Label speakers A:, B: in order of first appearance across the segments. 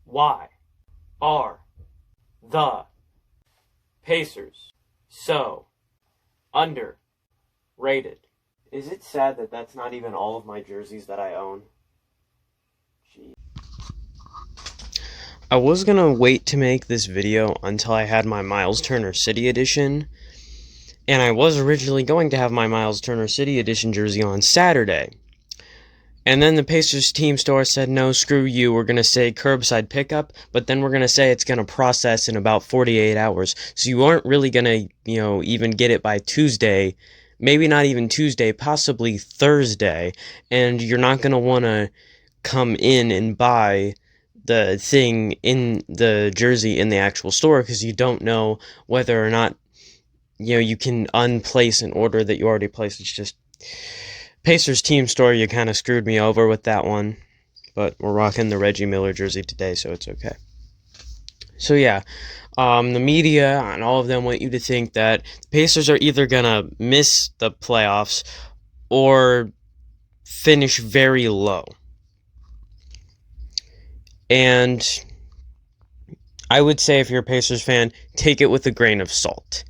A: Why are the Pacers so underrated? Is it sad that that's not even all of my jerseys that I own? Jeez. I was gonna wait to make this video until I had my Miles Turner City Edition, and I was originally going to have my Miles Turner City Edition jersey on Saturday. And then the Pacers team store said, no, screw you, we're going to say curbside pickup, but then we're going to say it's going to process in about 48 hours. So you aren't really going to, even get it by Tuesday, maybe not even Tuesday, possibly Thursday, and you're not going to want to come in and buy the thing in the jersey in the actual store because you don't know whether or not, you can unplace an order that you already placed. It's just... Pacers team store, you kind of screwed me over with that one, but we're rocking the Reggie Miller jersey today, so it's okay. So yeah, the media and all of them want you to think that the Pacers are either gonna miss the playoffs or finish very low. And I would say if you're a Pacers fan, take it with a grain of salt.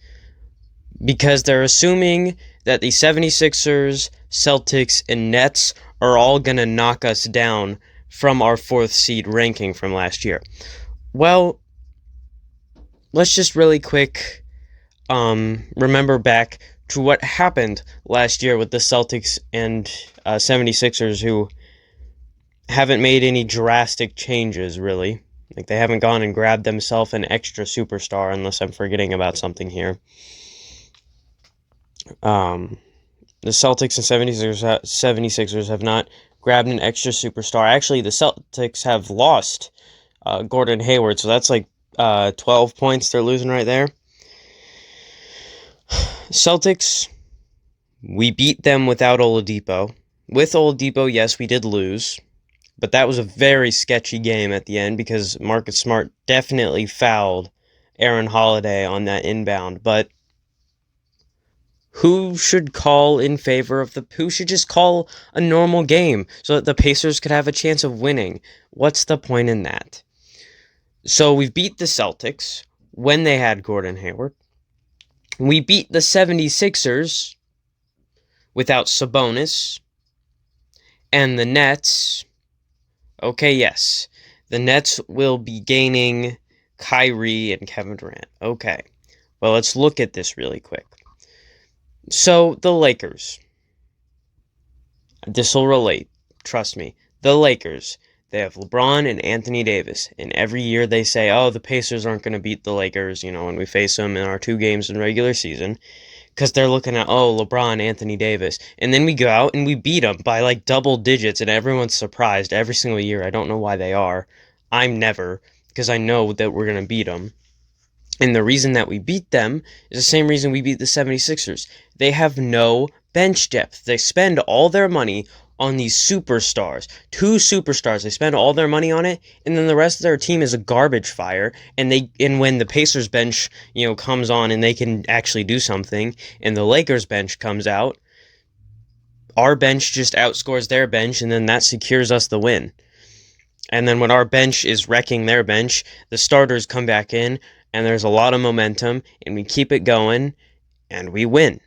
A: Because they're assuming that the 76ers, Celtics, and Nets are all going to knock us down from our 4th seed ranking from last year. Well, let's just really quick remember back to what happened last year with the Celtics and 76ers, who haven't made any drastic changes, really. Like, they haven't gone and grabbed themselves an extra superstar, unless I'm forgetting about something here. The Celtics and 76ers have not grabbed an extra superstar. Actually, the Celtics have lost Gordon Hayward, so that's like 12 points they're losing right there. Celtics, we beat them without Oladipo. With Oladipo, yes, we did lose, but that was a very sketchy game at the end because Marcus Smart definitely fouled Aaron Holiday on that inbound, but who should call in favor of who should just call a normal game so that the Pacers could have a chance of winning? What's the point in that? So we beat the Celtics when they had Gordon Hayward. We beat the 76ers without Sabonis. And the Nets, okay, yes, the Nets will be gaining Kyrie and Kevin Durant. Okay, well, let's look at this really quick. So, the Lakers. This will relate. Trust me. The Lakers. They have LeBron and Anthony Davis. And every year they say, oh, the Pacers aren't going to beat the Lakers, when we face them in our 2 games in regular season. Because they're looking at, oh, LeBron, Anthony Davis. And then we go out and we beat them by like double digits. And everyone's surprised every single year. I don't know why they are. I'm never. Because I know that we're going to beat them. And the reason that we beat them is the same reason we beat the 76ers. They have no bench depth. They spend all their money on these superstars. 2 superstars. They spend all their money on it, and then the rest of their team is a garbage fire. And when the Pacers bench, comes on and they can actually do something, and the Lakers bench comes out, our bench just outscores their bench, and then that secures us the win. And then when our bench is wrecking their bench, the starters come back in, and there's a lot of momentum, and we keep it going, and we win.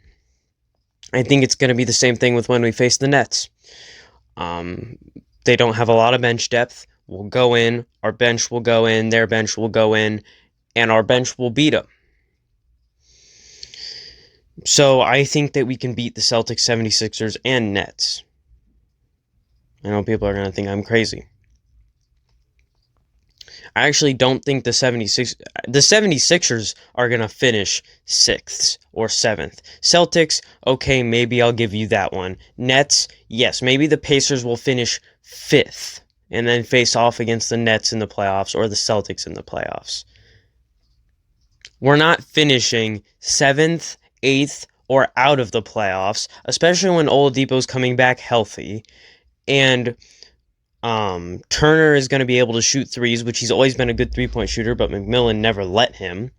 A: I think it's going to be the same thing with when we face the Nets. They don't have a lot of bench depth. We'll go in, our bench will go in, their bench will go in, and our bench will beat them. So I think that we can beat the Celtics, 76ers, and Nets. I know people are going to think I'm crazy. I actually don't think the 76ers are going to finish 6th or 7th. Celtics, okay, maybe I'll give you that one. Nets, yes, maybe the Pacers will finish 5th and then face off against the Nets in the playoffs or the Celtics in the playoffs. We're not finishing 7th, 8th, or out of the playoffs, especially when Oladipo's coming back healthy. And Turner is going to be able to shoot threes, which he's always been a good 3-point shooter, but McMillan never let him.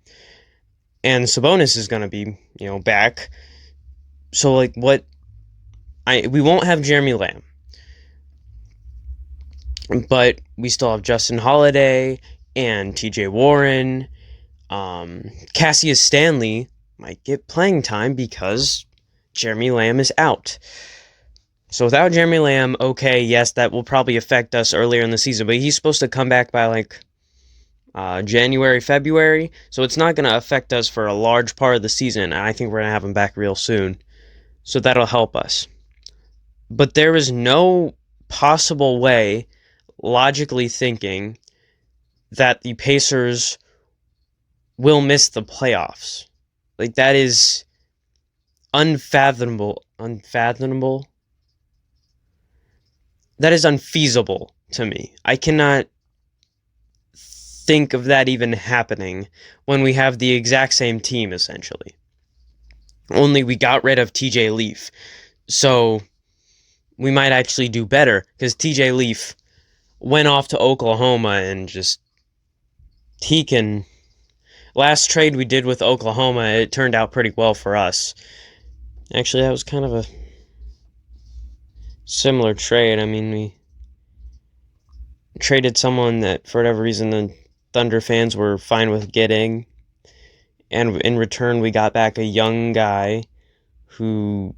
A: And Sabonis is going to be, back. So, we won't have Jeremy Lamb. But we still have Justin Holiday and TJ Warren. Cassius Stanley might get playing time because Jeremy Lamb is out. So without Jeremy Lamb, okay, yes, that will probably affect us earlier in the season, but he's supposed to come back by like January, February, so it's not going to affect us for a large part of the season, and I think we're going to have him back real soon. So that'll help us. But there is no possible way, logically thinking, that the Pacers will miss the playoffs. Like, that is unfathomable. That is unfeasible to me. I cannot think of that even happening when we have the exact same team, essentially. Only we got rid of TJ Leaf. So we might actually do better, because TJ Leaf went off to Oklahoma and just... He can... Last trade we did with Oklahoma, it turned out pretty well for us. Actually, that was kind of a similar trade. I mean, we traded someone that, for whatever reason, the Thunder fans were fine with getting, and in return we got back a young guy who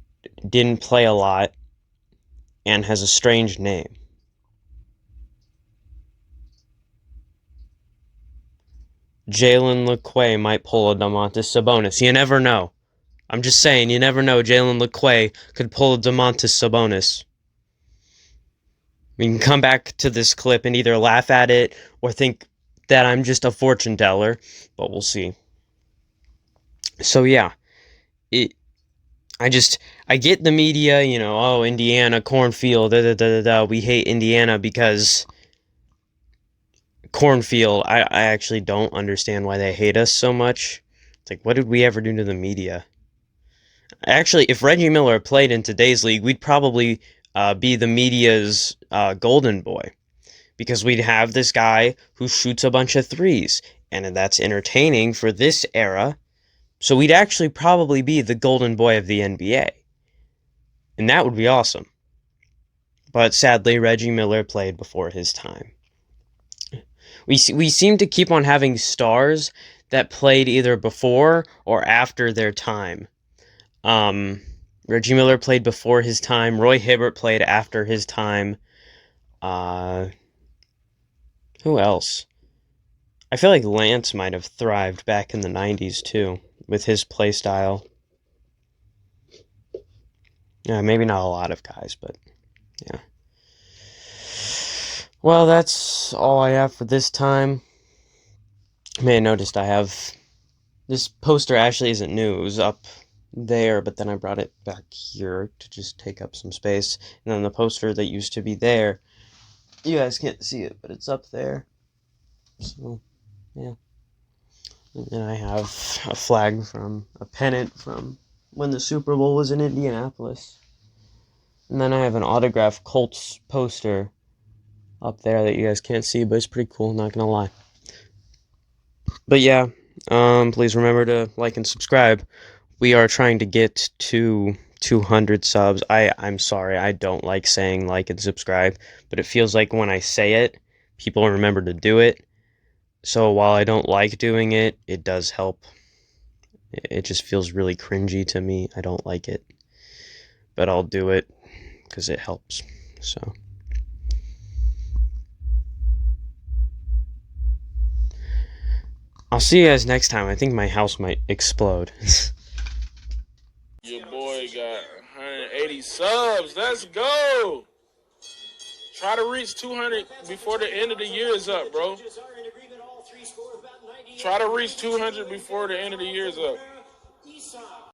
A: didn't play a lot and has a strange name. Jalen LeQuay might pull a Domantas Sabonis. You never know. I'm just saying, you never know. Jalen LeQuay could pull a Domantas Sabonis. We can come back to this clip and either laugh at it or think that I'm just a fortune teller, but we'll see. So yeah, I get the media, oh, Indiana, cornfield, we hate Indiana because cornfield. I actually don't understand why they hate us so much. It's like, what did we ever do to the media? Actually, if Reggie Miller played in today's league, we'd probably be the media's golden boy, because we'd have this guy who shoots a bunch of threes, and that's entertaining for this era. So we'd actually probably be the golden boy of the NBA, and that would be awesome. But sadly, Reggie Miller played before his time. We seem to keep on having stars that played either before or after their time. Reggie Miller played before his time. Roy Hibbert played after his time. Who else? I feel like Lance might have thrived back in the 90s too, with his play style. Yeah, maybe not a lot of guys, but yeah. Well, that's all I have for this time. You may have noticed I have... This poster actually isn't new. It was up there, but then I brought it back here to just take up some space. And then the poster that used to be there, you guys can't see it, but it's up there. So, yeah. And then I have a flag from a pennant from when the Super Bowl was in Indianapolis. And then I have an autographed Colts poster up there that you guys can't see, but it's pretty cool, not gonna lie. But yeah, please remember to like and subscribe. We are trying to get to 200 subs. I'm sorry, I don't like saying like and subscribe, but it feels like when I say it, people remember to do it. So while I don't like doing it, it does help. It just feels really cringy to me. I don't like it. But I'll do it because it helps. So I'll see you guys next time. I think my house might explode.
B: Your boy got 180 subs. Let's go. Try to reach 200 before the end of the year is up, bro. Try to reach 200 before the end of the year is up.